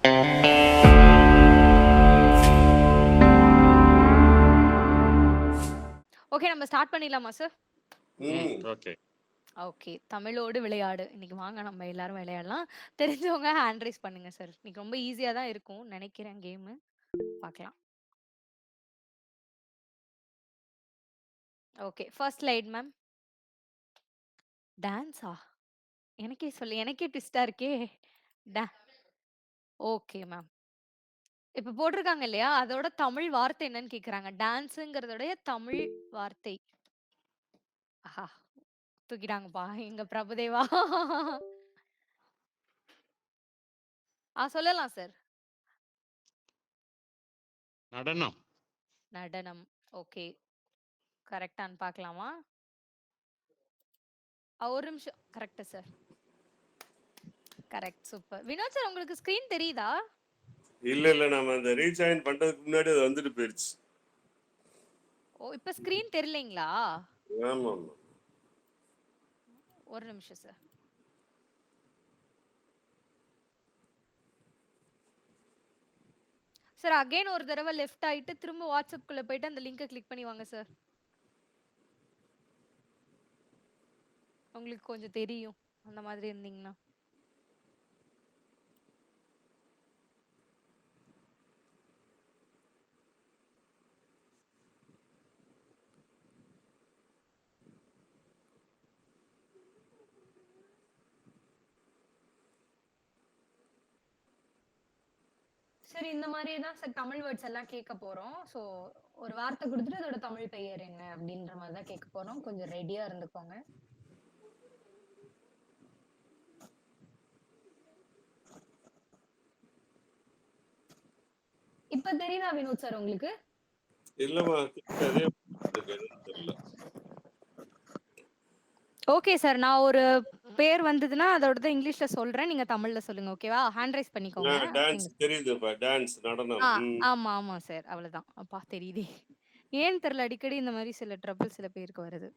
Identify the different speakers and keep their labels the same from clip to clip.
Speaker 1: Okay, நம்ம start பண்ணிடலாமா sir?
Speaker 2: Okay.
Speaker 1: Okay, தமிழோடு விளையாடு. இன்னைக்கு வாங்க நம்ம எல்லாரும் விளையாடலாம். தெரிஞ்சவங்க ஹேண்ட் ரைஸ் பண்ணுங்க சார். இன்னைக்கு ரொம்ப ஈஸியா தான் இருக்கும் நினைக்கிறேன் கேமு. பார்க்கலாம். Okay, first slide ma'am. டான்ஸா? எனக்கே ட்விஸ்டா இருக்கே. Okay ma'am. இப்ப போட்டிருக்காங்க இல்லையா? அதோட தமிழ் வார்த்தை என்னன்னு கேக்குறாங்க. டான்ஸுங்கிறதோடைய தமிழ் வார்த்தை. ஆஹா! தூக்கிட்டாங்கப்பா எங்க பிரபுதேவா. சொல்லலாம் சார்.
Speaker 2: நடனம்.
Speaker 1: நடனம். ஓகே. கரெக்ட்டான்னு பார்க்கலாமா? ஒரு நிமிஷம். Correct sir. Correct, super. Vinod sir, உங்களுக்கு ஸ்கிரீன் தெரியுதா?
Speaker 3: இல்ல நாம அந்த ரீஜாயின் பண்றதுக்கு முன்னாடி அது வந்துட்டு போயிருச்சு.
Speaker 1: இப்ப ஸ்கிரீன் தெரியலீங்களா?
Speaker 3: ஆமா ஆமா.
Speaker 1: ஒரு நிமிஷம் சார். சார் அகைன் ஒரு தடவை லெஃப்ட் ஆயிட்டு திரும்ப வாட்ஸ்அப் குள்ள போயிட்டு அந்த லிங்கை கிளிக் பண்ணி வாங்க சார். உங்களுக்கு கொஞ்சம் தெரியும் அந்த மாதிரி இருந்தீங்கன்னா. சரி, இந்த மாதிரி தான் சார் தமிழ் வேர்ட்ஸ் எல்லாம் கேட்க போறோம். ஸோ ஒரு வார்த்தை கொடுத்துட்டு அதோட தமிழ் பெயர் என்ன அப்படின்ற மாதிரி தான் கேட்க போறோம். கொஞ்சம் ரெடியா இருந்துக்கோங்க. இப்ப தெரியுதா வினோத் சார் உங்களுக்கு?
Speaker 3: இல்லமா, தெரியல.
Speaker 1: ஓகே சார், நான் ஒரு பேர் வந்ததுன்னா அதோட இங்கிலீஷ்ல சொல்றேன், நீங்க தமிழ்ல சொல்லுங்க. ஓகேவா? ஹேண்ட் ரைஸ் பண்ணிக்கோங்க.
Speaker 3: டான்ஸ் தெரியுதுப்பா, டான்ஸ் நடனம்.
Speaker 1: ஆமா ஆமா சார், அவ்வளவுதான். அப்பா தெரியுதே. ஏன் தெரியல, அடிக்கடி இந்த மாதிரி சில ட்ரபிள் சில பேருக்கு வருது.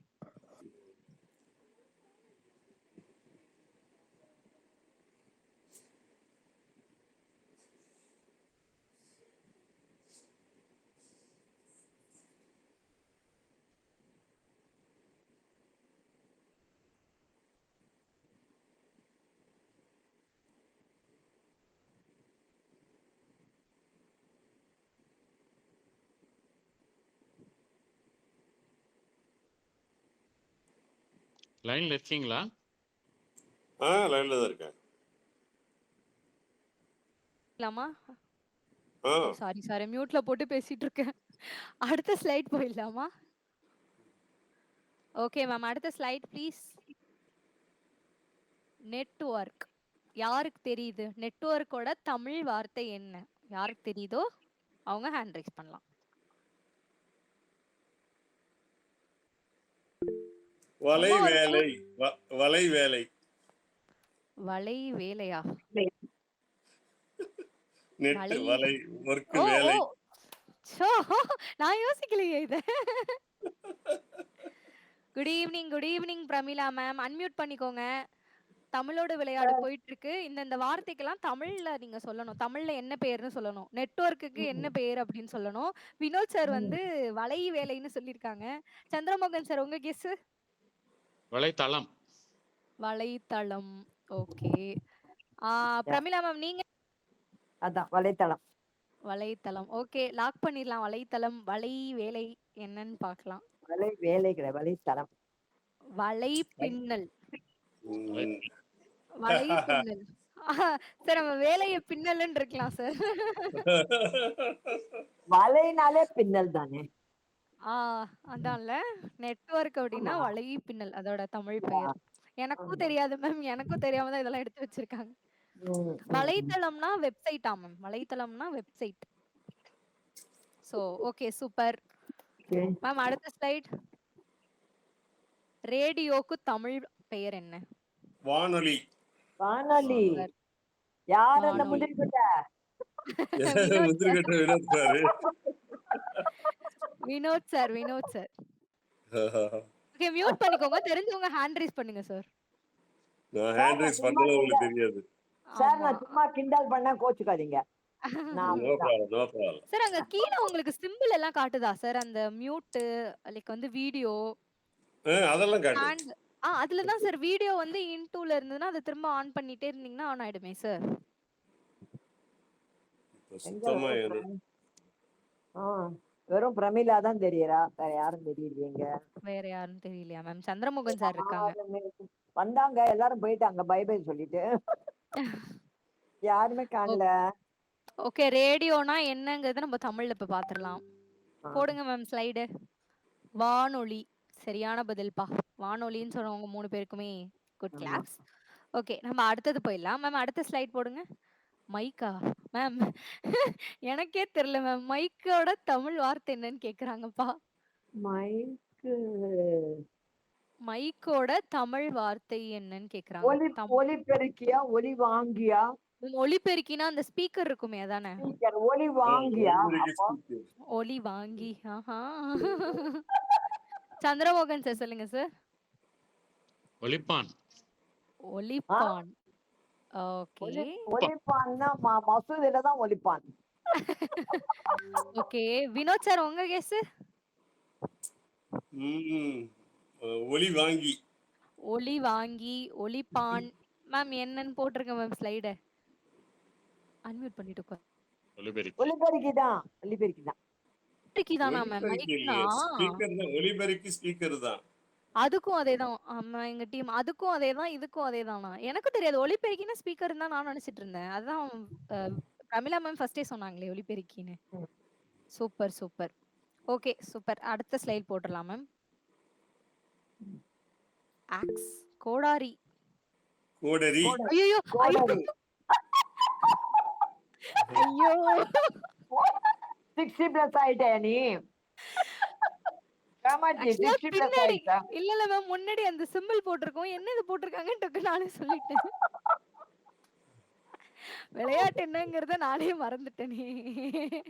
Speaker 2: லைன்ல இருக்கீங்களா?
Speaker 3: லைன்ல தான் இருக்கேன்.
Speaker 1: சாரி சாரி, மியூட்ல போட்டு பேசிட்டு இருக்கேன். அடுத்த ஸ்லைட் போயிடலாமா? ஓகே மேம், அடுத்த ஸ்லைட் ப்ளீஸ். நெட்வொர்க். யாருக்கு தெரியுது நெட்வொர்க்கோட தமிழ் வார்த்தை என்ன? யாருக்கு தெரியுதோ அவங்க ஹேண்ட் ரைஸ் பண்ணலாம்.
Speaker 3: வலை வேலை. வலை வேலை.
Speaker 1: வலை வேலையா?
Speaker 3: நெட் வலை ஒர்க் வேலை.
Speaker 1: நான் யோசிக்கலையே இத. Good evening Pramila ma'am, unmute பண்ணிக்கோங்க. தமிழோட விளையாடு போயிட்டு இருக்கு. இந்த வார்த்தைக்கெல்லாம் தமிழ்ல நீங்க சொல்லணும். தமிழ்ல என்ன பெயர்னு சொல்லணும். நெட்வொர்க்குக்கு என்ன பெயர் அப்படின்னு சொல்லணும். வினோத் சார் வந்து வலை வேலைன்னு சொல்லியிருக்காங்க. சந்திரமோகன் சார், உங்க கெஸ்?
Speaker 2: வலைத்தளம்.
Speaker 1: வலைத்தளம். ஓகே. பிரமிளா மேம், நீங்க?
Speaker 4: அதான் வலைத்தளம்.
Speaker 1: வலைத்தளம். ஓகே, லாக் பண்ணிடலாம். வலைத்தளம். வலை வேலை என்னன்னு பார்க்கலாம்.
Speaker 4: வலை வேலைகளை வலைத்தளம்.
Speaker 1: வலை பின்னல். வலை பின்னல். சார் நம்ம வேலையை பின்னல்னு இருக்கலாம் சார்.
Speaker 4: வலைனாலே பின்னல் தானே.
Speaker 1: அதான்ல. நெட்வொர்க் அப்படின்னா வலை பின்னல் அதோட தமிழ் பெயர். எனக்கும் தெரியாது மேம், எனக்கும் தெரியாம தான் இதெல்லாம் எடுத்து வச்சிருக்காங்க. வலைத்தளம்னா வெப்சைட்டா மேம்? வலைத்தளம்னா website. So okay, super ma'am. அடுத்த ஸ்லைட். ரேடியோக்கு தமிழ் பெயர் என்ன?
Speaker 3: வானொலி.
Speaker 4: வானொலி. யார் அந்த முந்திரிக்கொட்டை?
Speaker 3: முந்திரிக்கொட்டை Vinod sir.
Speaker 1: Vinod sir. Okay, mute பண்ணிக்கோங்க. தெரிஞ்சவங்க ஹேண்ட் ரைஸ் பண்ணுங்க சார்.
Speaker 3: நான் ஹேண்ட் ரைஸ் பண்ணல, உங்களுக்கு தெரியாது.
Speaker 4: சார்
Speaker 1: ஆமா.
Speaker 4: நான் சும்மா கிண்டல் பண்ண கோச்சுக்காதீங்க. நான்
Speaker 3: no problem, no problem.
Speaker 1: Sir அங்க கீழ உங்களுக்கு சிம்பிள் எல்லாம் காட்டுதா சார்? அந்த மியூட் லைக் வந்து வீடியோ,
Speaker 3: அதெல்லாம் காட்டுது.
Speaker 1: ஹேண்ட் அதுல தான் சார் வீடியோ வந்து இன்டூல இருந்ததுன்னா, அத திரும்ப ஆன் பண்ணிட்டே இருந்தீங்கன்னா ஆன் ஆயிடுமே சார்.
Speaker 3: இப்ப
Speaker 4: எங்க
Speaker 3: சுத்தமா
Speaker 4: ஆ, வெறும் பிரமிளா தான் தெரியறா. வேற யாரும் தெரியலையேங்க.
Speaker 1: வேற யாருன்னு தெரியலையா மேம்? சந்திரமோகன் சார் இருக்காங்க.
Speaker 4: வந்தாங்க, எல்லாரும் போயிட்டாங்க பை பை சொல்லிட்டு. யாருமே காணல.
Speaker 1: ஓகே, ரேடியோனா என்னங்கிறத நம்ம தமிழ்ல இப்ப பாத்துரலாம்.
Speaker 4: ஆ.
Speaker 1: போடுங்க மேம் ஸ்லைடு. வானொலி. சரியான பதில்ப்பா. வானொலின்னு சொன்னவங்க 3 பேருக்குமே குட்
Speaker 4: ஆமா.
Speaker 1: கிளாப்ஸ். ஓகே, நம்ம அடுத்தது போயிடலாம். மேம் அடுத்த ஸ்லைட் போடுங்க. மைக்கா? மேம் எனக்கே தெரியல மேம். மைக்கோட தமிழ் வார்த்தை என்னன்னு கேக்குறாங்கப்பா.
Speaker 4: மைக்கு
Speaker 1: மைக்கோட தமிழ் வார்த்தை என்னன்னு கேக்குறாங்க.
Speaker 4: ஒலி ஒலிபெருக்கியா, ஒலி வாங்கியா,
Speaker 1: ஒலிபெருக்கினா அந்த ஸ்பீக்கர் இருக்குமே அதானே?
Speaker 4: ஸ்பீக்கர் ஒலி வாங்கியா. அப்போ
Speaker 1: ஒலி வாங்கி. ஆஹா. சந்திரமோகன் சார் சொல்லுங்க சார்.
Speaker 2: ஒலிப்பான்.
Speaker 1: ஒலிப்பான். ஓகே.
Speaker 4: ஒலி ஒலிப்பான்னா மசூதியில தான் ஒலிப்பான்.
Speaker 1: ஓகே. வினோத் சார் உங்க கெஸ்?
Speaker 3: ஒலி வாங்கி.
Speaker 1: ஒலி வாங்கி, ஒலிப்பான். மேம் என்னன்னு போட்டுருங்க மேம் ஸ்லைட. அன்மியூட் பண்ணிட்டு உட்கார்.
Speaker 2: ஒலிபெருக்கி.
Speaker 4: ஒலிபெருக்கி தான். ஒலிபெருக்கி தான்.
Speaker 1: ஒலிபெருக்கி தானா மேம்?
Speaker 3: ஒலிபெருக்கி
Speaker 1: மைக்னா?
Speaker 3: இல்லையே, ஸ்பீக்கர் தான். ஒலிபெருக்கி ஸ்பீக்கர் தான்.
Speaker 1: அதுக்கும் அதேதான். ஆமா எங்க டீம். அதுக்கும் அதேதான், இதுக்கும் அதேதானா? எனக்கும் தெரியாது. ஒலிபெருக்கினா ஸ்பீக்கர்ன்னு தான் நான் நினைச்சிட்டு இருந்தேன். அதான் அ பிரமிளா மேம் ஃபர்ஸ்ட்டே சொன்னாங்களே ஒலிபெருக்கின்னு.
Speaker 4: ம்.
Speaker 1: Super, super. Okay, super. அடுத்த ஸ்லைட் போட்டுறலாம் மேம். ஆக்ஸ். கோடாரி.
Speaker 3: கோடரி.
Speaker 1: ஐயோ!
Speaker 4: கோடரி.
Speaker 1: ஐயோ!
Speaker 4: 60 பிளஸ் ஆயிட்டே நீ. காமாட்சி
Speaker 1: ஆக்சுவலா
Speaker 4: 60 பிளஸ்
Speaker 1: பின்னாடி
Speaker 4: ஆயிட்டா.
Speaker 1: இல்ல மேம் முன்னாடி அந்த சிம்பிள் போட்டிருக்கோம். என்ன இது போட்டிருக்காங்கன்னு டக்குன்னு நானே சொல்லிட்டேன். விளையாட்டு என்னங்கிறத நானே மறந்துட்டேனே.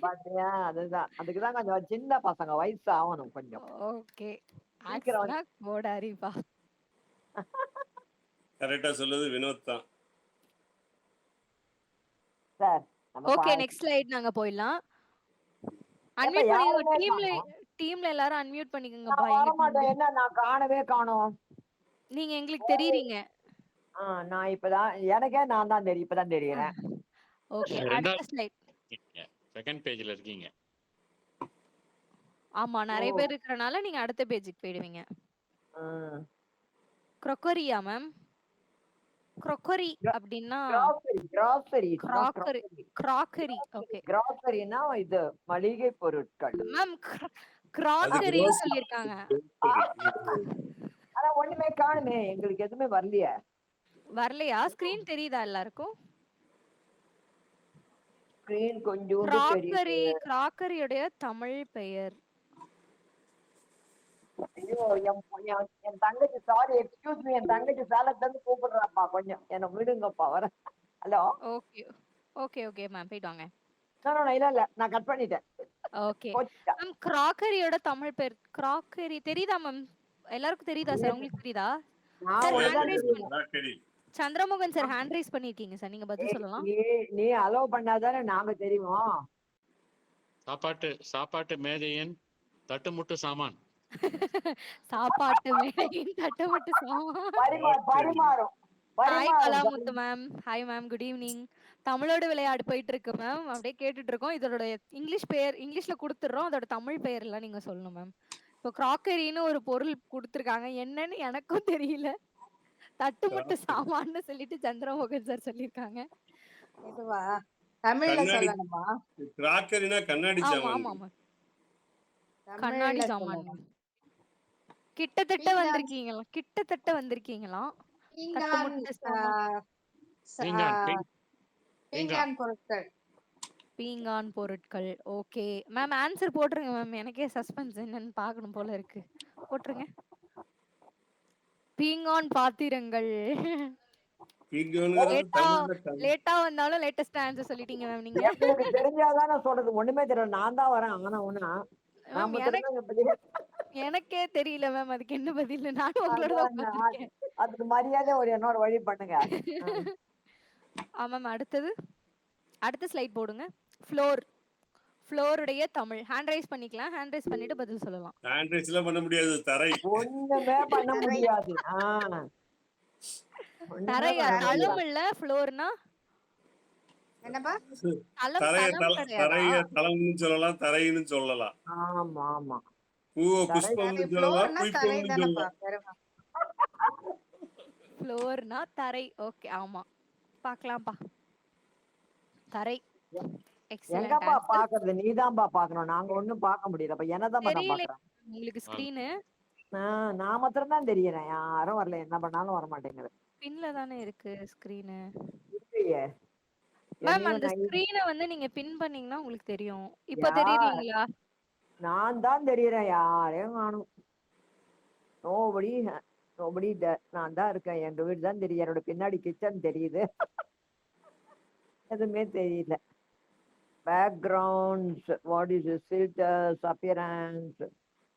Speaker 4: பாத்தியா, அதுதான். அதுக்குதான் கொஞ்சம் சின்ன பசங்க வயசு ஆகணும் கொஞ்சம்.
Speaker 1: ஓகே.
Speaker 4: சீக்கிரம்
Speaker 1: ஆக்ஸ்னா கோடாரிப்பா.
Speaker 3: கரெக்டா சொல்லுது வினோத் தான்.
Speaker 4: சார் நம்ம
Speaker 1: ஓகே, நெக்ஸ்ட் ஸ்லைட் நாங்க போயிடலாம்.
Speaker 4: ஏப்பா,
Speaker 1: அன்மியூட் பண்ணிக்கோங்க.
Speaker 4: யாருமே
Speaker 1: டீம்ல
Speaker 4: காணோம்.
Speaker 1: டீம்ல எல்லாரும் அன்மியூட்
Speaker 4: நான்
Speaker 1: பண்ணிக்கோங்கப்பா எங்க
Speaker 4: வரமாட்டேன்.
Speaker 1: டீம்ல.
Speaker 4: என்ன நான் காணவே காணோம்.
Speaker 1: நீங்க எங்களுக்கு தெரியுறீங்க.
Speaker 4: நான் இப்பதான் எனக்கே நான் தான் தெரியும். இப்பதான் தெரியறேன்.
Speaker 1: ஓகே, அடுத்த ஸ்லைட்.
Speaker 2: செகண்ட் பேஜ்ல இருக்கீங்க.
Speaker 1: ஆமா, நிறைய பேர் இருக்கறனால நீங்க அடுத்த பேஜுக்கு போயிடுவீங்க. crockery-யா மேம்? crockery அப்படின்னா
Speaker 4: கிராசரி
Speaker 1: crockery. ஓகே.
Speaker 4: கிராசரினா இது மளிகை பொருட்கள்.
Speaker 1: மேம்
Speaker 3: அது
Speaker 1: crockery
Speaker 3: grocery.
Speaker 1: சொல்லிருக்காங்க.
Speaker 4: ஆனா ஒண்ணுமே காணுமே, எங்களுக்கு எதுவுமே வரலையே.
Speaker 1: வரலையா? ஸ்கிரீன் தெரியுதா எல்லாருக்கும்?
Speaker 4: ஸ்கிரீன் கொஞ்சோண்டு தெரியுது.
Speaker 1: crockery-உடைய தமிழ் பெயர்.
Speaker 4: ஐயோ, என் தங்கச்சி சாரி எக்ஸ்கியூஸ் மீ, என் தங்கச்சி சேலத்துல இருந்து கூப்பிடுறாப்பா, கொஞ்சம் என்ன விடுங்கப்பா வர. ஹலோ.
Speaker 1: ஓகே. ஓகே மேம் போயிட்டு வாங்க.
Speaker 4: இல்ல நான் கட் பண்ணிட்டேன்.
Speaker 1: ஓகே மேம், crockery-யோட தமிழ் பெயர் crockery தெரியுதா மேம்? எல்லாருக்கும் தெரியுதா சார்? உங்களுக்கு தெரியுதா? சார் ஹேண்ட் ரைஸ்
Speaker 3: ராக்கெரி.
Speaker 1: சந்திரமோகன் சார் ஹேண்ட் ரைஸ் பண்ணிருக்கீங்க சார். நீங்க பதில் சொல்லலாம்.
Speaker 4: நீ அலோவ் பண்ணாதானே நாங்க தெரியும்.
Speaker 2: சாப்பாட்டு மேஜையின் தட்டுமுட்டு சாமான்.
Speaker 1: சாப்பாட்டு மேடையின் தட்டமட்டு சாமான்.
Speaker 4: பரிமாறும்.
Speaker 1: Hi Kalamuthu ma'am. Hi ma'am, good evening. தமிழோட விளையாடு போயிட்டு இருக்கு மேம். அப்படியே கேட்டுட்டு இருக்கோம். இதோட இங்கிலீஷ் பெயர் இங்கிலீஷ்ல கொடுத்துடுறோம். அதோட தமிழ் பெயர் எல்லாம் நீங்க சொல்லணும் மேம். இப்போ கிராக்கரின்னு ஒரு பொருள் கொடுத்துருக்காங்க. என்னன்னு எனக்கும் தெரியல. தட்டுமுட்டு சாமான்னு சொல்லிட்டு சந்திரமோகன் சார் சொல்லியிருக்காங்க.
Speaker 5: இதுவா தமிழ்ல
Speaker 3: கண்ணாடி.
Speaker 5: சொல்லணுமா?
Speaker 3: கிராக்கரினா கண்ணாடி
Speaker 1: ஆமா
Speaker 3: சாமான்.
Speaker 1: ஆமா ஆமா, கண்ணாடி
Speaker 5: தமிழ்ல
Speaker 1: சாமான்.
Speaker 5: சொல்லணும்.
Speaker 1: கிட்டத்தட்ட
Speaker 5: பீங்கான்.
Speaker 1: வந்திருக்கீங்களா? கிட்டத்தட்ட வந்திருக்கீங்களா?
Speaker 5: பீங்கான்,
Speaker 1: தட்டுமுட்டு சாமான்.
Speaker 2: பீங்கான்.
Speaker 5: பீங்கான் பொருட்கள்.
Speaker 1: பீங்கான் பொருட்கள். ஓகே மேம், ஆன்சர் போட்டுருங்க மேம். எனக்கே சஸ்பென்ஸ் என்னன்னு பார்க்கணும் போல இருக்கு. போட்டுருங்க. பீங்கான் பாத்திரங்கள்.
Speaker 3: பீங்கான்ங்கிறது தமிழ்ல
Speaker 1: லேட்டா வந்தாலும் லேட்டஸ்ட் ஆன்சர் சொல்லிட்டீங்க மேம் நீங்க.
Speaker 4: எனக்கு தெரிஞ்சாதான் நான் சொல்றது. ஒண்ணுமே தெரியல. நான் தான் வரேன். ஆனா ஒண்ணா
Speaker 1: மேம் எனக்கே தெரியல மேம் அதுக்கு என்ன பதில். நானும் உங்களோட தான் உட்கார்ந்திருக்கேன்.
Speaker 4: அதுக்கு மரியாதை ஒரு இன்னொரு வழி பண்ணுங்க.
Speaker 1: மேம் அடுத்தது அடுத்த ஸ்லைட் போடுங்க. ஃப்ளோர். ஃப்ளோருடைய தமிழ். ஹேண்ட் ரைஸ் பண்ணிக்கலாம். ஹேண்ட் ரைஸ் பண்ணிட்டு பதில் சொல்லலாம்.
Speaker 3: ஹேண்ட் ரைஸ் எல்லாம் பண்ண முடியாது. தரை.
Speaker 4: ஒண்ணுமே பண்ண முடியாது. ஒண்ணுமே
Speaker 1: தரையா?
Speaker 4: பண்ண
Speaker 1: தளம்
Speaker 4: முடியாது.
Speaker 1: இல்ல ஃப்ளோர்னா
Speaker 5: என்னப்பா?
Speaker 1: தளம்
Speaker 3: தரைய
Speaker 1: தளம் கிடையாதா?
Speaker 3: தரைய தளம்னு சொல்லலாம், தரைன்னு சொல்லலாம்.
Speaker 4: ஆமா ஆமா.
Speaker 3: பூவை
Speaker 4: தரை
Speaker 3: புஷ்பம்னு
Speaker 5: அது
Speaker 3: சொல்லலாம்,
Speaker 5: ஃப்ளோர்னா தரை
Speaker 3: புஷ்பம்னு
Speaker 5: தானப்பா.
Speaker 3: சொல்லலாம்.
Speaker 5: வெறும்
Speaker 1: ஃப்ளோர்னா தரை. ஓகே ஆமா. பார்க்கலாம்ப்பா. தரை. எக்ஸலென்ட்
Speaker 4: எங்கப்பா
Speaker 1: ஆன்சர்.
Speaker 4: பாக்குறது? நீதான்பா பாக்கணும். நாங்க ஒண்ணும் பார்க்க முடியல. அப்ப என்னதான் நான்
Speaker 1: தெரியல
Speaker 4: பாக்குறேன்.
Speaker 1: உங்களுக்கு ஸ்கிரீனு.
Speaker 4: நான் மாத்திரம் தான் தெரியறேன். யாரும் வரல. என்ன பண்ணாலும் வர மாட்டேங்குது.
Speaker 1: பின்ல தானே இருக்கு ஸ்கிரீனு.
Speaker 4: இல்லையே.
Speaker 1: மேம்
Speaker 4: என்னையும்
Speaker 1: அந்த
Speaker 4: நான்
Speaker 1: ஸ்கிரீனை வந்து நீங்க பின் பண்ணீங்கன்னா உங்களுக்கு தெரியும். இப்ப
Speaker 4: யார்?
Speaker 1: தெரியுறீங்களா?
Speaker 4: நான் தான் தெரியறேன். யாரையும் காணும். Nobody nobody. நான் தான் இருக்கேன். எங்க வீடு தான் தெரியும். என்னோட பின்னாடி கிச்சன் தெரியுது. எதுவுமே தெரியல. Backgrounds, what is filters, appearance.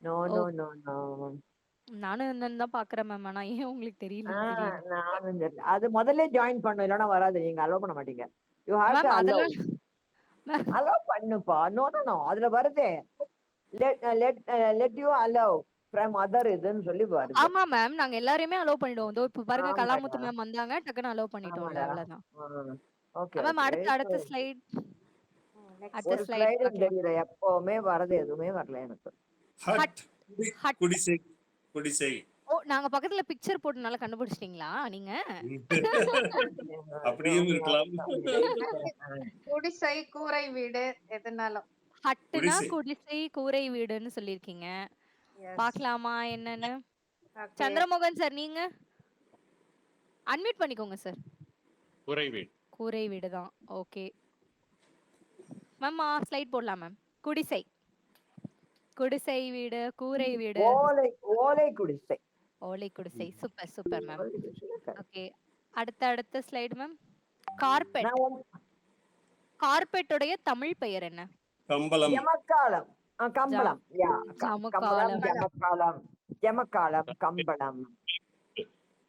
Speaker 4: No no no no.
Speaker 1: நானும் என்னன்னு தான் பாக்குறேன் மேம். ஆனா ஏன் உங்களுக்கு தெரியல தெரியுது.
Speaker 4: நானும் அது முதல்ல ஜாயின் பண்ணும். இல்லைன்னா வராது. நீங்க அலோவ் பண்ண மாட்டீங்க. You have to
Speaker 1: ma'am
Speaker 4: allow.
Speaker 1: அதெல்லாம்
Speaker 4: அலோவ் பண்ணுப்பா. No no no. அதுல வருதே. Let you allow from other இதுன்னு சொல்லி வருது.
Speaker 1: ஆமா மேம். நாங்க எல்லாரையுமே அலோவ் பண்ணிடுவோம். இதோ இப்ப பாருங்க
Speaker 4: ஆமாடா.
Speaker 1: கலாமுத்து மேம் வந்தாங்க. டக்குன்னு அலோவ் பண்ணிட்டோம்ல.
Speaker 4: ஆமாடா.
Speaker 1: அவ்வளவுதான்.
Speaker 4: Okay
Speaker 1: ma'am
Speaker 4: okay.
Speaker 1: அடுத்த ஸ்லைட். அடுத்த
Speaker 4: ஒரு
Speaker 1: ஸ்லைட்
Speaker 4: ஸ்லைடு
Speaker 1: பார்க்கலாம்.
Speaker 4: தெரியல. எப்பவுமே வரது எதுவுமே வரல எனக்கு.
Speaker 3: ஹட்.
Speaker 1: ஹட்.
Speaker 3: குடிசை. குடிசை.
Speaker 1: ஓ நாங்க பக்கத்துல பிக்சர் போட்டனால கண்டுபிடிச்சிட்டீங்களா நீங்க?
Speaker 3: அப்படியும் இருக்கலாம்.
Speaker 5: குடிசை, கூரை வீடு எதுனாலும்.
Speaker 1: ஹட்டுனா
Speaker 3: குடிசை.
Speaker 1: குடிசை கூரை வீடுன்னு சொல்லிருக்கீங்க.
Speaker 5: Yes.
Speaker 1: பார்க்கலாமா என்னன்னு?
Speaker 5: Okay.
Speaker 1: சந்திரமோகன் சார் நீங்க அன்மியூட் பண்ணிக்கோங்க சார்.
Speaker 2: குறைவீடு.
Speaker 1: கூரை வீடு தான். ஓகே மேம் ஸ்லைட் போடலாம் மேம். குடிசை. குடிசை வீடு கூரை வீடு
Speaker 4: ஓலை ஓலை குடிசை.
Speaker 1: ஓலை குடிசை. Super super ma'am.
Speaker 4: ஓலை குடிசை.
Speaker 1: ஓகே அடுத்த ஸ்லைடு மேம். கார்பெட்.
Speaker 4: நான் ஒன்-
Speaker 1: கார்பெட்டுடைய தமிழ் பெயர் என்ன?
Speaker 3: கம்பளம்.
Speaker 4: ஜமக்காலம். கம்பளம். யா, கம்பளம்,
Speaker 1: ஜமக்காலம்.
Speaker 4: ஜமக்காலம். ஜமக்காலம், கம்பளம்.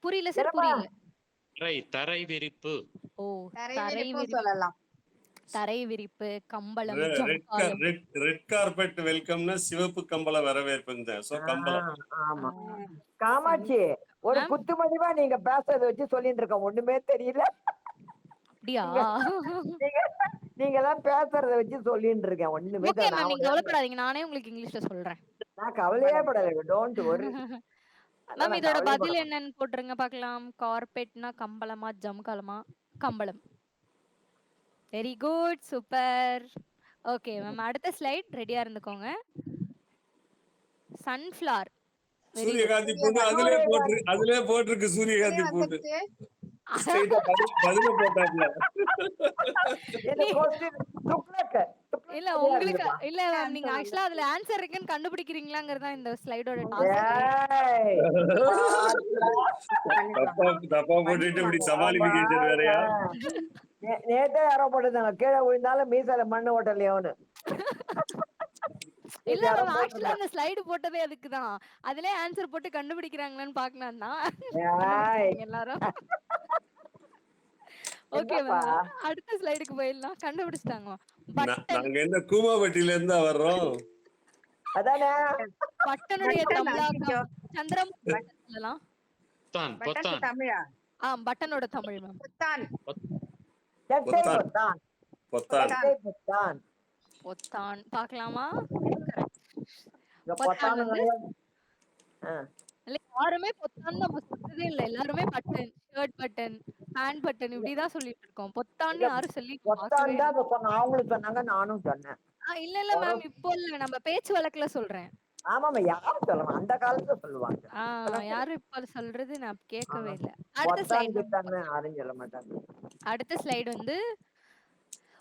Speaker 1: புரியல சார்
Speaker 4: என்னப்பா?
Speaker 1: புரியல.
Speaker 2: தரை விரிப்பு.
Speaker 1: ஓ
Speaker 5: தரை
Speaker 1: தரை
Speaker 5: விரிப்பும்
Speaker 1: விரிப்பு.
Speaker 5: சொல்லலாம்.
Speaker 1: தரை விரிப்பு கம்பளம்
Speaker 3: ரெட்
Speaker 1: ஜமக்காலம்.
Speaker 3: ரெட் கார்பெட் வெல்கம்னா சிவப்பு கம்பள வரவேற்புங்க. சோ கம்பளம்.
Speaker 4: ஆமா. காமாட்சி, ஒரு
Speaker 1: மேம்?
Speaker 4: குத்துமதிப்பா நீங்க பேசுறத வச்சு சொல்லிட்டு இருக்க. ஒண்ணுமே தெரியல.
Speaker 1: அப்படியா?
Speaker 4: நீங்க எல்லாம் பேசுறத வச்சு சொல்லிட்டு இருக்கேன். ஒண்ணுமே
Speaker 1: ஓகே
Speaker 4: தெரியல.
Speaker 1: மேம் நீங்க கவலைப்படாதீங்க. நானே உங்களுக்கு இங்கிலீஷ்ல சொல்றேன்.
Speaker 4: நான் கவலையே படல. Don't worry.
Speaker 1: மேம் இதோட பதில் என்னன்னு போட்டுருங்க பார்க்கலாம். கார்பெட்னா கம்பளமா ஜம்காலமா? கம்பளம். Very good super. Okay ma'am அடுத்த ஸ்லைட் ரெடியா இருந்துக்கோங்க. சன்ஃப்ளவர். Very good.
Speaker 3: சூரியகாந்தி பொண்ணு அதிலே போட்டிருக்கு சூரியகாந்தி பொண்ணு.
Speaker 5: வந்துச்சு.
Speaker 3: ஸ்ட்ரைட்டா பதில போட்டாப்ல.
Speaker 1: இல்ல உங்களுக்கு இல்ல மேம் நீங்க ஆக்சுவலா அதுல ஆன்சர் இருக்குன்னு கண்டுபிடிக்கிறீங்களாங்கிறது தான் இந்த ஸ்லைடோட டாஸ்க்.
Speaker 3: தப்பா போட்டுட்டு இப்படி சமாளிபிகேஷன் வேறயா?
Speaker 4: நேத்தே யாரோ போட்டுருந்தாங்க. கீழே விழுந்தாலும் மீசல மண்ணு ஓட்டலையோன்னு.
Speaker 1: இல்ல மேம் ஆக்சுவலா அந்த ஸ்லைடு போட்டதே அதுக்குதான். அதுலயே ஆன்சர் போட்டு கண்டுபிடிக்கிறாங்களான்னு பார்க்கலாம் தான் எல்லாரும். ஓகே மேம் அடுத்த ஸ்லைடுக்கு போயிடலாம். கண்டுபிடிச்சிட்டாங்க.
Speaker 3: நாங்க என்ன கூமாபட்டியில இருந்தா வர்றோம்.
Speaker 4: அதானே
Speaker 1: பட்டனுடைய தமிழாக்கம் சந்திரமுகி சொல்லலாம்.
Speaker 2: பொத்தான்.
Speaker 5: பட்டத்து
Speaker 2: பொத்தான்.
Speaker 5: தமிழா?
Speaker 1: பட்டனோட தமிழ் மேம்.
Speaker 5: புத்தான்.
Speaker 4: செட்டை பொத்தான்.
Speaker 3: பொத்தான்.
Speaker 4: செட்டை பொத்தான்.
Speaker 1: பொத்தான் பார்க்கலாமா?
Speaker 4: இந்த
Speaker 1: பொத்தான்
Speaker 4: பொத்தானு
Speaker 1: வந்து
Speaker 4: ஆ.
Speaker 1: இல்ல யாருமே பொத்தான் நம்ம சொல்றதே இல்ல. எல்லாருமே button, shirt button, pant button இப்படிதான் சொல்லிட்டு இருக்கோம். பொத்தான்னு யாரும் சொல்லி
Speaker 4: பொத்தான் தான் இப்ப சொன்னேன். அவங்களும் சொன்னாங்க, நானும் சொன்னேன்.
Speaker 1: இல்ல இல்ல மேம் இப்போ இல்ல. நம்ம பேச்சு வழக்குல சொல்றேன்.
Speaker 4: ஆமாமா, யாரும் சொல்லுவாங்க. அந்த காலத்துல சொல்லுவாங்க.
Speaker 1: யாரும் இப்ப சொல்றது நான் கேட்கவே இல்ல. அடுத்த
Speaker 4: பொத்தான்
Speaker 1: ஸ்லைடு
Speaker 4: கிட்டான்னு யாரும் சொல்ல மாட்டாங்க.
Speaker 1: அடுத்த ஸ்லைடு வந்து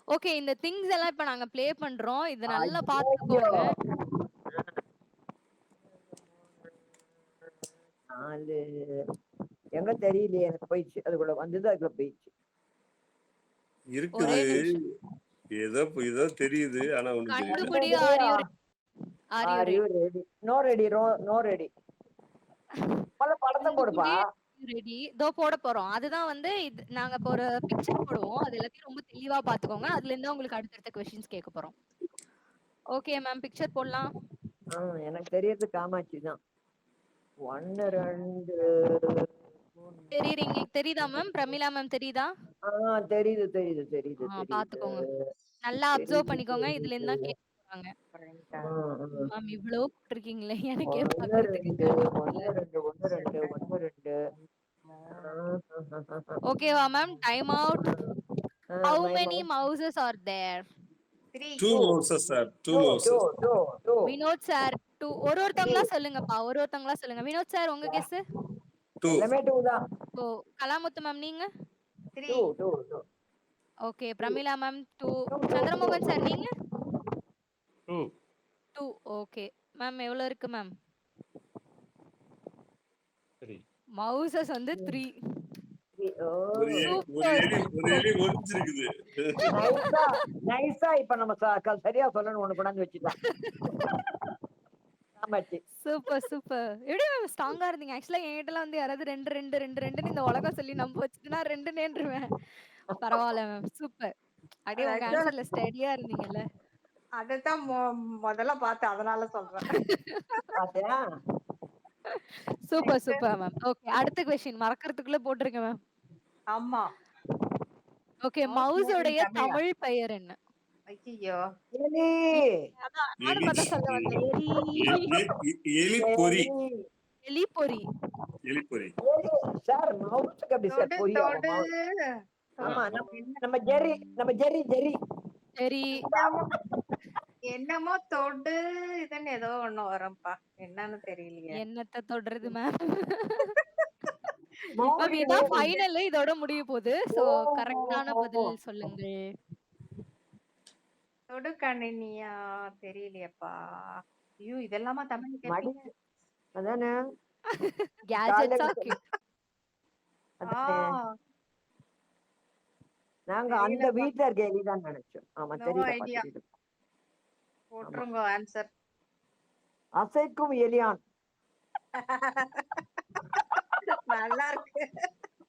Speaker 1: ஓகே இந்த திங்ஸ் எல்லாம் இப்ப நாங்க ப்ளே பண்றோம். இத நல்லா பாத்துக்கோங்க.
Speaker 4: நாலு எங்க தெரியலையே எனக்கு. போயிடுச்சு. அதுக்குள்ள வந்தது, அதுக்குள்ள போயிடுச்சு.
Speaker 3: இருக்குது. ஏதோ தெரியுது. ஆனா ஒண்ணு தெரியல.
Speaker 1: கண்டுபிடி.
Speaker 4: Are you ready? No ready. No ready. படத்தை போடுப்பா.
Speaker 1: ரெடி. இதோ போட போறோம். அதுதான் வந்து நாங்க இப்போ ஒரு பிக்சர் போடுவோம். அது எல்லாத்தையும் ரொம்ப தெளிவா பார்த்துக்கோங்க. அதுலேருந்து தான் உங்களுக்கு அடுத்தடுத்த கொஸ்டின்ஸ் கேட்க போறோம். Okay ma'am. பிக்சர் போடலாம்.
Speaker 4: எனக்கு தெரியறது காமாட்சி தான். 1 2
Speaker 1: தெரியுதா மேம்? பிரமிளா மேம் தெரியுதா?
Speaker 4: தெரியுது தெரியுது தெரியுது தெரியுது.
Speaker 1: பார்த்துக்கோங்க. நல்லா அப்சர்வ் பண்ணிக்கோங்க. இதுலேருந்து தான் கேட்க போறாங்க. மேம் இவ்ளோ போட்டிருக்கீங்களே எனக்கே
Speaker 4: 1
Speaker 1: பார்க்கறதுக்கு
Speaker 4: 2
Speaker 1: கஷ்டமா
Speaker 4: 1 2 1 2 1 2
Speaker 1: ஓகேவா ma'am? Time out. How many mouses are there?
Speaker 5: 3.
Speaker 3: 2 houses sir. 2 houses.
Speaker 1: Vinod sir ஒருத்தவங்களா சொல்லுங்கப்பா. ஒருத்தவங்களா சொல்லுங்க. வினோத் சார் உங்க கெஸ்?
Speaker 3: 2.
Speaker 4: எல்லாமே 2 தான்.
Speaker 1: ஓ கலாமுத்து மேம் நீங்க?
Speaker 5: 3.
Speaker 4: 2
Speaker 1: okay Pramila ma'am 2. Chandramohan sir நீங்க?
Speaker 2: 2.
Speaker 1: 2. ஓகே மேம் எவ்வளவு இருக்கு மேம்?
Speaker 2: 3.
Speaker 1: மவுசஸ் வந்து 3.
Speaker 3: ஒரு எலி ஒளிஞ்சிருக்குது.
Speaker 4: நைஸா இப்ப நம்ம சரியா சொல்லணும் ஒண்ணு கொண்டாந்து வச்சுட்டான். காமாட்சி.
Speaker 1: Super super. எப்படி மேம் ஸ்ட்ராங்கா இருந்தீங்க? ஆக்சுவலா என்கிட்டலாம் வந்து யாராவது 2 2 2 2ன்னு இந்த உலகம் சொல்லி நம்ப வச்சுட்டுனா 2ன்றுவேன். பரவாயில்ல மேம். சூப்பர். அப்படியே உங்க ஆன்சர்ல ஸ்டடியா இருந்தீங்கல்ல.
Speaker 5: அதத்தான் முதல்ல பார்த்தேன் அதனால சொல்றேன்.
Speaker 4: பாத்தியா?
Speaker 1: Super super ma'am. ஓகே அடுத்த क्वेश्चन மறக்கிறதுக்குள்ள போட்டுருங்க மேம்.
Speaker 5: ஆமா.
Speaker 1: ஓகே மவுஸ் உடைய தமிழ் பெயர் என்ன?
Speaker 5: ஐயோ.
Speaker 4: எலி.
Speaker 1: நானும் பார்த்தா சொல்ல வந்தேன்.
Speaker 3: எலிப்பொறி.
Speaker 1: எலிப்பொறி.
Speaker 3: எலிப்பொறி.
Speaker 4: சார் மவுஸ்க்கு அப்படி சார் பொரி ஆகுமா? ஆமா நம்ம ஜெரி ஜெரி.
Speaker 1: சரி.
Speaker 5: என்னமோ தொடு இதுன்னு ஏதோ ஒண்ணு வரும்பா. என்னன்னு தெரியலையே.
Speaker 1: என்னத்த தொடுறது மேம்? மேம் இதான் ஃபைனல். இதோட முடிய போகுது. சோ கரெக்ட்டான பதில் சொல்லுங்கள்.
Speaker 5: தொடு கணினியா தெரியலையேப்பா. ஐயோ இதெல்லாமா தமிழ் கேப்பீங்க?
Speaker 4: அதானே
Speaker 1: கேஜெட்ஸா
Speaker 4: நாங்க அந்த வீட்ல இருக்க எலிதான் நினைச்சோம். ஆமா தெரியல.
Speaker 5: போட்டுருங்க ஆன்சர்.
Speaker 4: அசைக்கும் எலியான்.
Speaker 5: நல்லா இருக்கு.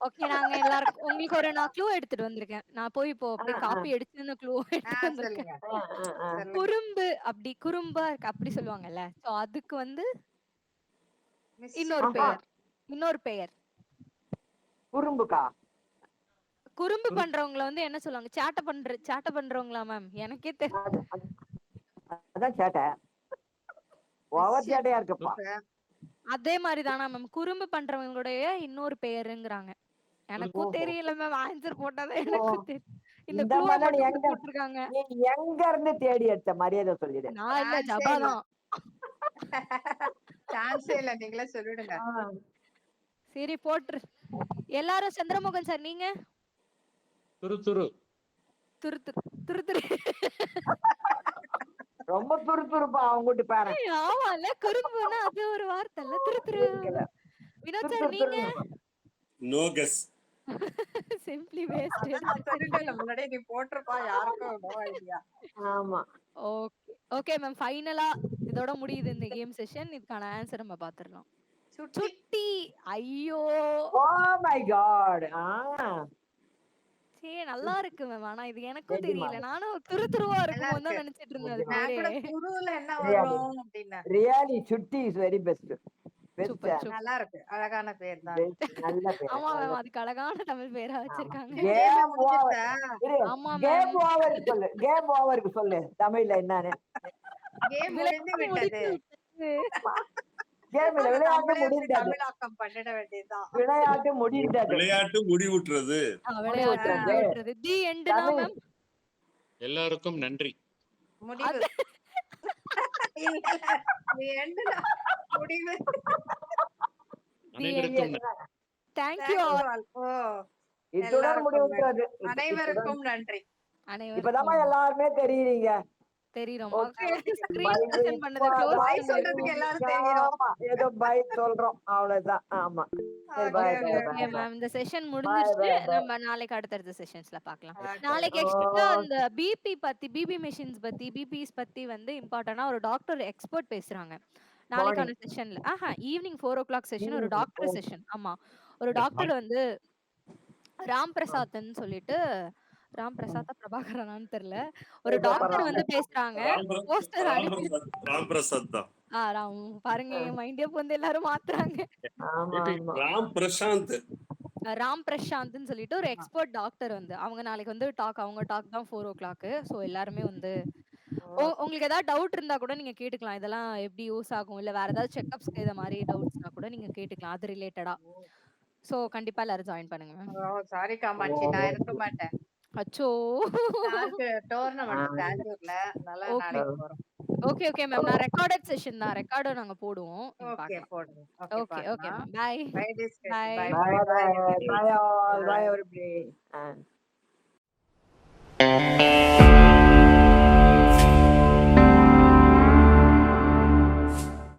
Speaker 1: ஓகே நாங்க எல்லாரும் உங்களுக்கு ஒரு நான் க்ளூ எடுத்துட்டு வந்திருக்கேன். நான் போய் இப்போ அப்படியே காப்பி எடுத்து அந்த க்ளூ எடுத்துட்டு வந்திருக்கேன். குறும்பு அப்படி குறும்பா இருக்கு அப்படி சொல்லுவாங்கல்ல. சோ அதுக்கு வந்து இன்னொரு பெயர்.
Speaker 4: குறும்புக்கா?
Speaker 1: குறும்பு பண்றவங்கள வந்து என்ன சொல்லுவாங்க? சேட்டை பண்றவங்களா மேம்? எனக்கே தெரியல.
Speaker 4: அதான் சேட்டை. ஓவர் சேட்டையா இருக்குப்பா.
Speaker 1: அதே மாதிரி தானா மேம்? குறும்பு பண்றவங்களுடைய இன்னொரு பெயருங்கறாங்க. எனக்கும் தெரியல மேம். ஆன்சர் போட்டாதான் எனக்கும் தெரியும். இந்த க்ளூ மட்டும் போட்டுருக்காங்க.
Speaker 4: நீ எங்க இருந்து தேடி எடுத்த மரியாதை சொல்லிடு.
Speaker 1: நான் இல்ல ஜபா தான்.
Speaker 5: சான்ஸே இல்ல நீங்களே சொல்லிடுங்க.
Speaker 1: சரி போட்ரு. எல்லாரும் சந்திரமோகன் சார் நீங்க?
Speaker 2: துரு.
Speaker 4: ரொம்ப துருப்பா அவங்ககிட்ட பாரு.
Speaker 1: ஆமால குறும்புனா அது ஒரு வார்த்தை இல்ல. துரு. வினோத் சார் நீங்க?
Speaker 3: No guess.
Speaker 1: Simply wasted.
Speaker 5: சொல்லிட்டேன் முன்னாடியே நீ போட்டுறப்பா யாருக்கும் நோ ஐடியா.
Speaker 4: ஆமா.
Speaker 1: ஓகே மேம் ஃபைனலா இதோட முடியுது இந்த கேம் செஷன். இதுக்கான ஆன்சர் நம்ம பாத்துறலாம். சுட்டி. ஐயோ.
Speaker 4: Oh my God.
Speaker 1: சே நல்லா இருக்கு மேம். ஆனா இது எனக்கும் தெரியல. நானும் துருவா இருக்கும்னு தான் நினைச்சிட்டு இருந்தேன் அது
Speaker 5: நான் கூட
Speaker 1: பேரே.
Speaker 5: குருல என்ன வரும் அப்படினா.
Speaker 4: ரியலி சுட்டி இஸ் வெரி பெஸ்ட்.
Speaker 5: நல்லா இருக்கு. அழகான பேர் தான்.
Speaker 4: நல்ல பேர்.
Speaker 1: ஆமா மேம் அதுக்கு அழகான தமிழ் பேரா வச்சிருக்காங்க.
Speaker 4: கேம் ஓவருக்கு சொல்லு தமிழ்ல என்னன்னு.
Speaker 5: கேம் முடிந்து விட்டது.
Speaker 4: கேம் விளையாட்டு முடிந்தது.
Speaker 5: தமிழாக்கம் பண்ணிட வேண்டியதுதான்.
Speaker 4: விளையாட்டு முடிந்தது.
Speaker 3: விளையாட்டு முடிவுற்றது.
Speaker 1: விளையாட்டு முடிவுற்றது. தி எண்ட்னா மேம்.
Speaker 2: எல்லாருக்கும் நன்றி.
Speaker 5: முடிவு. இல்ல தி எண்ட்னா முடிவு.
Speaker 2: அனைவருக்கும்
Speaker 1: Thank you all.
Speaker 4: இத்துடன் முடிவுற்றது.
Speaker 5: அனைவருக்கும் நன்றி.
Speaker 4: இப்பதான் எல்லாருமே தெரியுறீங்க.
Speaker 1: தெரியும். ஸ்கிரீன் பண்ணது க்ளோஸ்
Speaker 5: பை சொல்றதுக்கு எல்லாரும் தெரியும்.
Speaker 4: ஏதோ பை சொல்றோம் அவ்வளவுதான். ஆமா
Speaker 1: ஓகே மேம் இந்த செஷன் முடிஞ்சிருச்சு. நம்ம நாளைக்கு அடுத்த செஷன்ஸ்ல பார்க்கலாம். நாளைக்கு எக்ஸ்ட்ரா அந்த பிபி மெஷின்ஸ் பத்தி பிபிஸ் பத்தி வந்து இம்பார்ட்டன்ட்டா ஒரு டாக்டர் எக்ஸ்பர்ட் பேசுறாங்க. நாளைக்கான செஷன்ல ஈவினிங் 4 o'clock செஷன் ஒரு டாக்டர் செஷன். ஆமா ஒரு டாக்டர் வந்து ராம் பிரசாத்ன்னு சொல்லிட்டு ராம் பிரசாத்தா பிரபாகரனான்னு தெரியல. ஒரு
Speaker 4: ஏதோ
Speaker 1: டாக்டர்
Speaker 4: பரவாயில்ல.
Speaker 1: வந்து பேசுறாங்க. போஸ்டர் அனுப்பி
Speaker 3: ராம் பிரசாத் தான்.
Speaker 1: ராம் பாருங்க என் மைண்டே வந்து எல்லாரும் மாத்துறாங்க.
Speaker 4: ஆமா ஆமா
Speaker 3: ராம் பிரசாந்த்.
Speaker 1: ராம் பிரசாந்த்ன்னு சொல்லிட்டு ஒரு எக்ஸ்பர்ட் டாக்டர் வந்து அவங்க நாளைக்கு வந்து அவங்க டாக் தான் 4:00. சோ எல்லாருமே வந்து உங்களுக்கு ஏதாவது டவுட் இருந்தா கூட நீங்க கேட்டுக்கலாம். இதெல்லாம் எப்படி யூஸ் ஆகும்? இல்ல வேற ஏதாவது செக்கப்ஸ்க்கு இத மாரி டவுட்ஸ்னா கூட நீங்க கேட்டுக்கலாம். அது ரிலேட்டடா. சோ கண்டிப்பா எல்லாரும் ஜாயின் பண்ணுங்க மேம்.
Speaker 5: ஓ சாரி காமாட்சி, நான் இருக்க மாட்டேன்.
Speaker 1: அச்சோ!
Speaker 5: நாளைக்கு டோர்னமெண்ட் பெங்களூர்ல, அதனால
Speaker 1: ஓகே.
Speaker 5: நாளைக்கு போறோம்.
Speaker 1: Okay ma'am. நான் ரெக்கார்டட் செஷன் தான். ரெக்கார்டும் நாங்க போடுவோம். நீங்க
Speaker 5: ஓகே
Speaker 1: பார்க்கலாம்.
Speaker 5: போடுங்க. ஓகே
Speaker 1: ஓகே
Speaker 5: பார்க்கலாம்.
Speaker 1: Ma'am. Bye.
Speaker 5: Bye discuss.
Speaker 1: Bye.
Speaker 5: Bye
Speaker 4: bye
Speaker 5: bye
Speaker 4: bye
Speaker 5: bye.
Speaker 4: bye all bye everybody.